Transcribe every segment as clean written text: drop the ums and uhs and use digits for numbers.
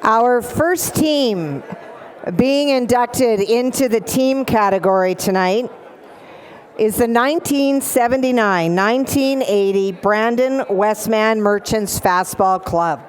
Our first team being inducted into the team category tonight is the 1979-1980 Brandon Westman Merchants Fastball Club.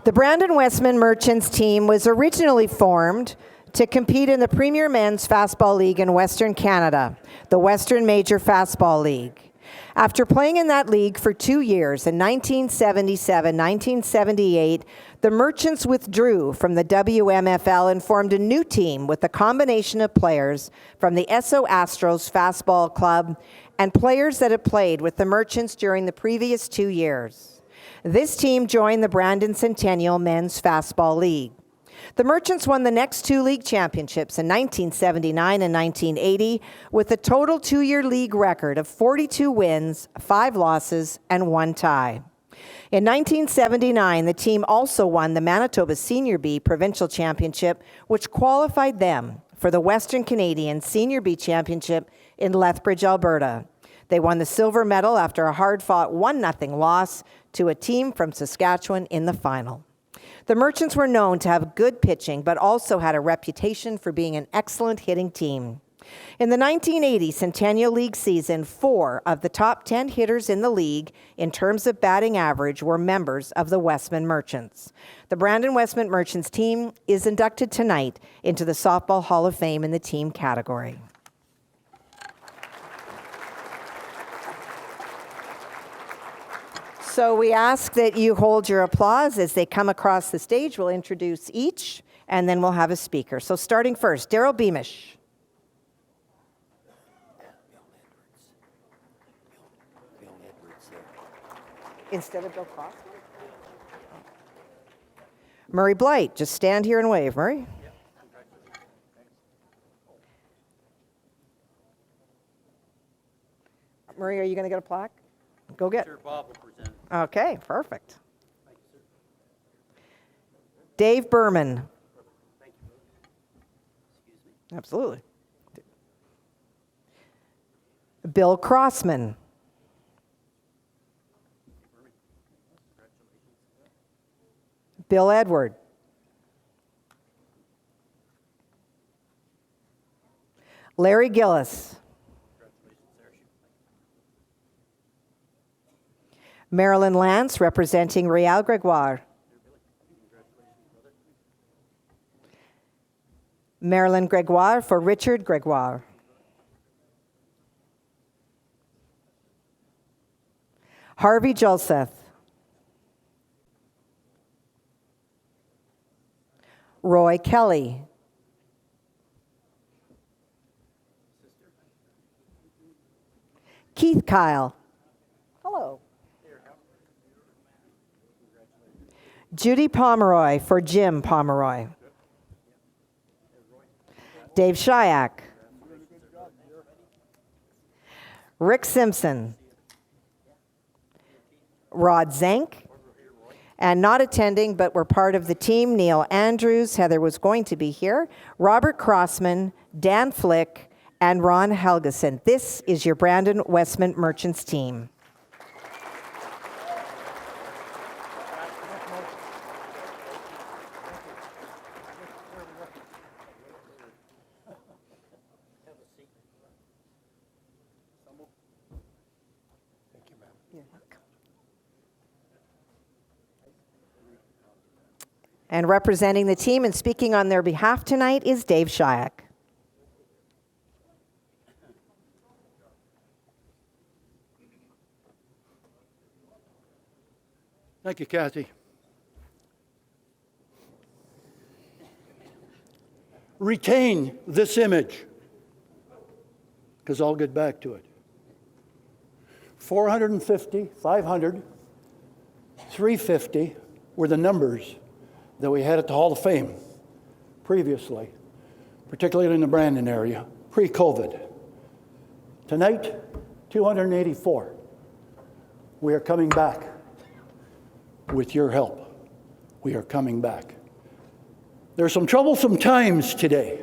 The Brandon Westman Merchants team was originally formed to compete in the Premier Men's Fastball League in Western Canada, the Western Major Fastball League. After playing in that league for 2 years, in 1977-1978, the Merchants withdrew from the WMFL and formed a new team with a combination of players from the Esso Astros Fastball Club and players that had played with the Merchants during the previous 2 years. This team joined the Brandon Centennial Men's Fastball League. The Merchants won the next 2 league championships in 1979 and 1980 with a total 2-year league record of 42 wins, 5 losses, and 1 tie. In 1979, the team also won the Manitoba Senior B Provincial Championship, which qualified them for the Western Canadian Senior B Championship in Lethbridge, Alberta. They won the silver medal after a hard-fought 1-0 loss to a team from Saskatchewan in the final. The Merchants were known to have good pitching, but also had a reputation for being an excellent hitting team. In the 1980 Centennial League season, 4 of the top 10 hitters in the league in terms of batting average were members of the Westman Merchants. The Brandon Westman Merchants team is inducted tonight into the Softball Hall of Fame in the team category. So we ask that you hold your applause as they come across the stage. We'll introduce each, and then we'll have a speaker. So starting first, Daryl Beamish. Instead of Bill Crossman? Murray Blight, just stand here and wave, Murray. Murray, are you going to get a plaque? Go get it. Sure, Bob will present. Okay, perfect. Dave Berman. Thank you. Excuse me. Absolutely. Bill Crossman. Bill Edward. Larry Gillis. Marilyn Lance, representing Real Gregoire. Marilyn Gregoire for Richard Gregoire. Harvey Joseph. Roy Kelly. Keith Kyle. Hello. Judy Pomeroy for Jim Pomeroy. Dave Shayak. Rick Simpson. Rod Zank. And not attending, but were part of the team, Neil Andrews, Heather was going to be here, Robert Crossman, Dan Flick, and Ron Helgeson. This is your Brandon Westman Merchants team. And representing the team and speaking on their behalf tonight is Dave Shayak. Thank you, Kathy. Retain this image, because I'll get back to it. 450, 500, 350 were the numbers that we had at the Hall of Fame previously, particularly in the Brandon area, pre-COVID. Tonight, 284. We are coming back. With your help, we are coming back. There are some troublesome times today,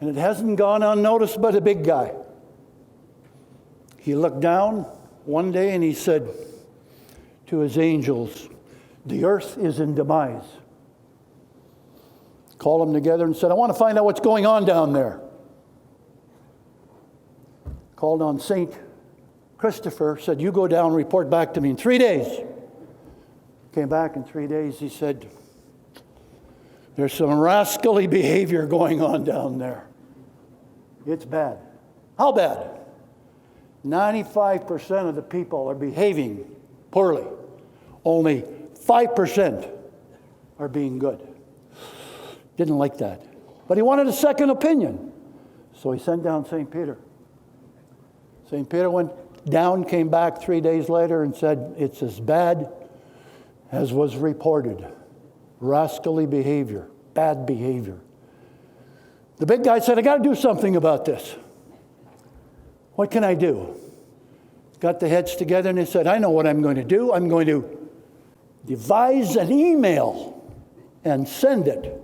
and it hasn't gone unnoticed by the big guy. He looked down one day and he said to his angels, The earth is in demise. Called them together and said, I want to find out what's going on down there. Called on St. Christopher, said, you go down and report back to me in 3 days. Came back in 3 days. He said, there's some rascally behavior going on down there. It's bad. How bad? 95% of the people are behaving poorly. Only 5% are being good. Didn't like that. But he wanted a second opinion. So he sent down St. Peter. St. Peter went down, came back 3 days later and said, it's as bad as was reported. Rascally behavior, bad behavior. The big guy said, I got to do something about this. What can I do? Got the heads together and they said, I know what I'm going to do. I'm going to devise an email and send it.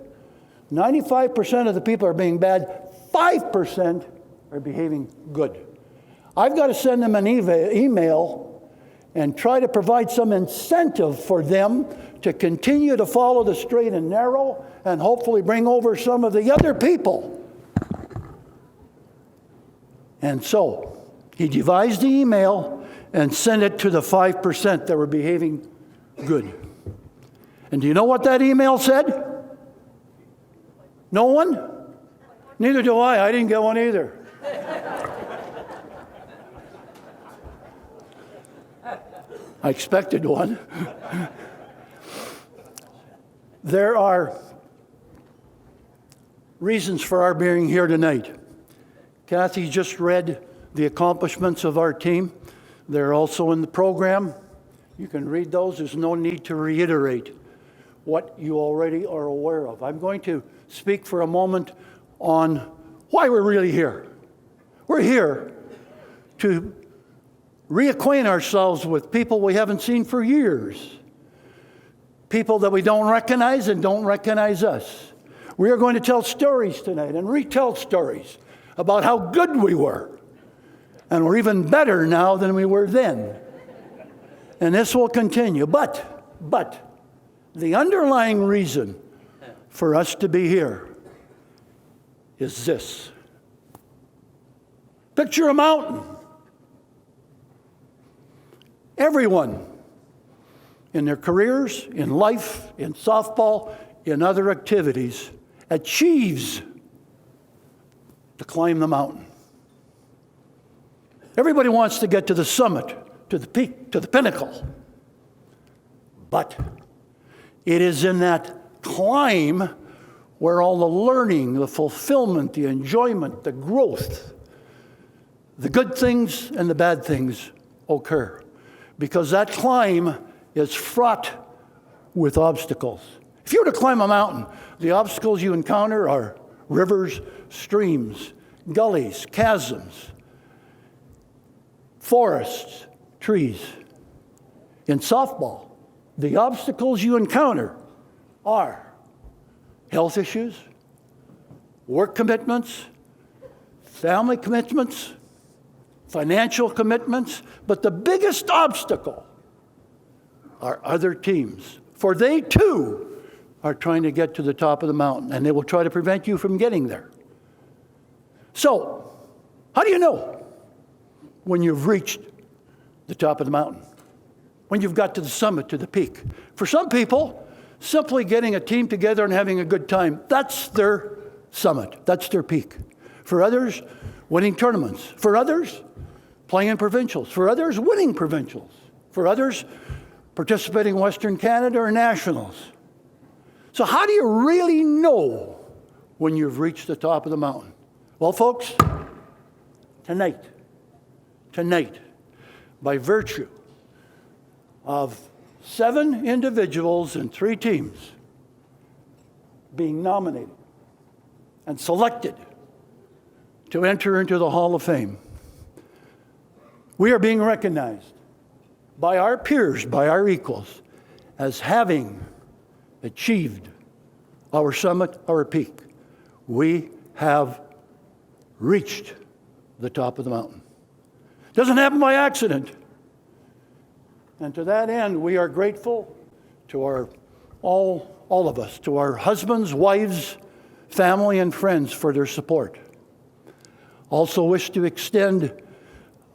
95% of the people are being bad. 5% are behaving good. I've got to send them an email and try to provide some incentive for them to continue to follow the straight and narrow and hopefully bring over some of the other people. And so he devised the email and sent it to the 5% that were behaving good. And do you know what that email said? No one? Neither do I. I didn't get one either. I expected one. There are reasons for our being here tonight. Kathy just read the accomplishments of our team. They're also in the program. You can read those. There's no need to reiterate what you already are aware of. I'm going to speak for a moment on why we're really here. We're here to reacquaint ourselves with people we haven't seen for years. People that we don't recognize and don't recognize us. We are going to tell stories tonight and retell stories about how good we were. And we're even better now than we were then. And this will continue. But the underlying reason for us to be here is this. Picture a mountain. Everyone in their careers, in life, in softball, in other activities, achieves to climb the mountain. Everybody wants to get to the summit, to the peak, to the pinnacle. But it is in that climb where all the learning, the fulfillment, the enjoyment, the growth, the good things and the bad things occur. Because that climb is fraught with obstacles. If you were to climb a mountain, the obstacles you encounter are rivers, streams, gullies, chasms, forests, trees. In softball, the obstacles you encounter are health issues, work commitments, family commitments, financial commitments, but the biggest obstacle are other teams. For they too are trying to get to the top of the mountain, and they will try to prevent you from getting there. So, how do you know when you've reached the top of the mountain? When you've got to the summit, to the peak? For some people, simply getting a team together and having a good time, that's their summit, that's their peak. For others, winning tournaments. For others, playing in provincials. For others, winning provincials. For others, participating in Western Canada or nationals. So how do you really know when you've reached the top of the mountain? Well, folks, tonight, by virtue of 7 individuals and 3 teams being nominated and selected to enter into the Hall of Fame, we are being recognized by our peers, by our equals, as having achieved our summit, our peak. We have reached the top of the mountain. It doesn't happen by accident. And to that end, we are grateful to all of us, to our husbands, wives, family, and friends for their support. Also wish to extend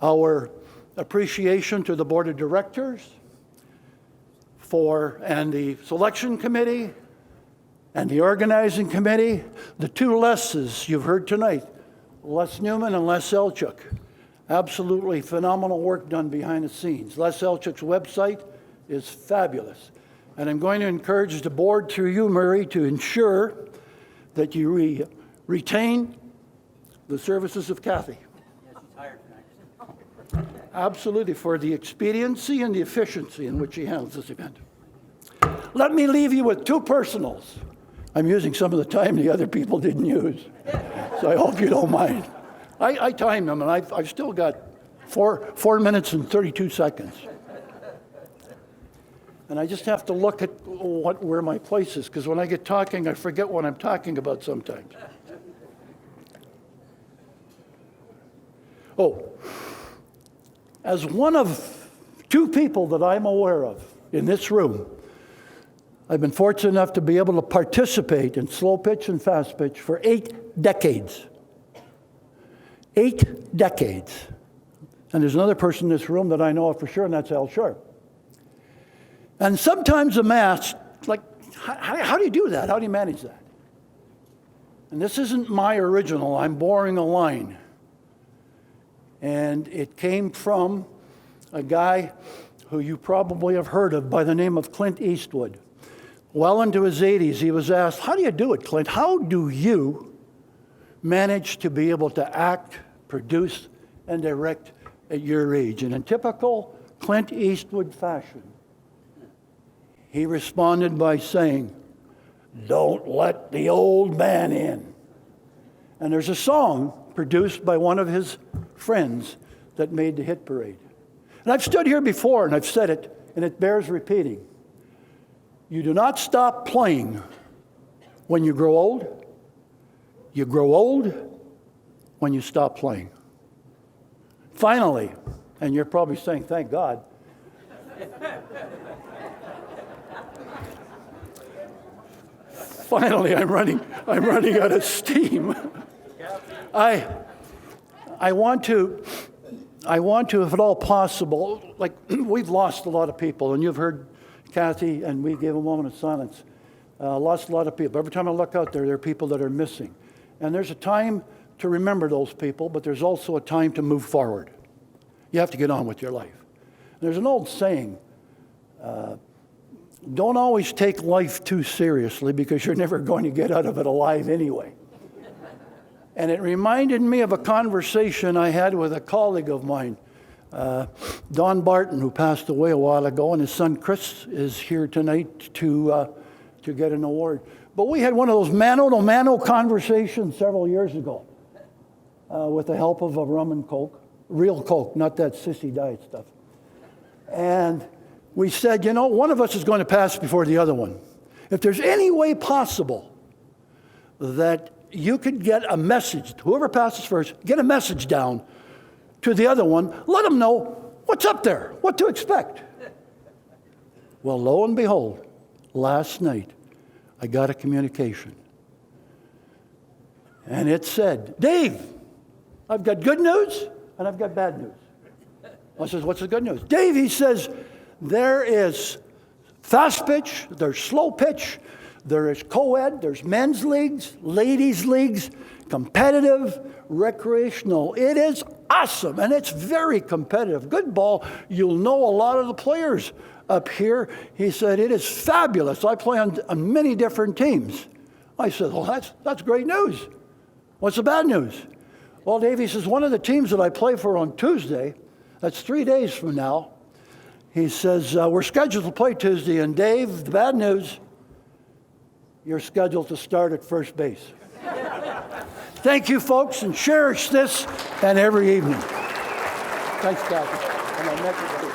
our appreciation to the Board of Directors and the Selection Committee and the Organizing Committee, the two Les's you've heard tonight, Les Newman and Les Elchuk. Absolutely phenomenal work done behind the scenes. Les Elchuk's website is fabulous. And I'm going to encourage the board through you, Murray, to ensure that you retain the services of Kathy. Yeah, she's hired tonight. Absolutely, for the expediency and the efficiency in which he handles this event. Let me leave you with two personals. I'm using some of the time the other people didn't use, so I hope you don't mind. I timed them, and I've still got 4 minutes and 32 seconds. And I just have to look at where my place is, because when I get talking, I forget what I'm talking about sometimes. Oh, as one of two people that I'm aware of in this room, I've been fortunate enough to be able to participate in slow pitch and fast pitch for 8 decades. 8 decades. And there's another person in this room that I know of for sure, and that's Al Sharp. And sometimes the math, like, how do you do that? How do you manage that? And this isn't my original. I'm borrowing a line. And it came from a guy who you probably have heard of by the name of Clint Eastwood. Well into his 80s, he was asked, how do you do it, Clint? How do you manage to be able to act, produce, and direct at your age? And in typical Clint Eastwood fashion, he responded by saying, "Don't let the old man in." And there's a song produced by one of his friends that made the hit parade. And I've stood here before and I've said it, and it bears repeating. You do not stop playing when you grow old. You grow old when you stop playing. Finally, and you're probably saying, thank God. Finally, I'm running out of steam. I want to, if at all possible, like we've lost a lot of people, and you've heard Kathy, and we gave a moment of silence. Lost a lot of people. Every time I look out there, there are people that are missing. And there's a time to remember those people, but there's also a time to move forward. You have to get on with your life. There's an old saying, don't always take life too seriously because you're never going to get out of it alive anyway. And it reminded me of a conversation I had with a colleague of mine, Don Barton, who passed away a while ago, and his son Chris is here tonight to get an award. But we had one of those mano-to-mano conversations several years ago with the help of a rum and Coke, real Coke, not that sissy diet stuff. And we said, you know, one of us is going to pass before the other one. If there's any way possible that you could get a message, whoever passes first, get a message down to the other one, let them know what's up there, what to expect. Well, lo and behold, last night, I got a communication. And it said, Dave, I've got good news and I've got bad news. I says, what's the good news? Dave, he says, there is fast pitch, there's slow pitch, there is co-ed, there's men's leagues, ladies' leagues, competitive, recreational. It is awesome, and it's very competitive. Good ball. You'll know a lot of the players up here. He said, it is fabulous. I play on many different teams. I said, well, that's great news. What's the bad news? Well, Dave, he says, one of the teams that I play for on Tuesday, that's 3 days from now, he says, we're scheduled to play Tuesday, and Dave, the bad news, you're scheduled to start at first base. Thank you, folks, and cherish this and every evening. Thanks, Kathy. And I met you.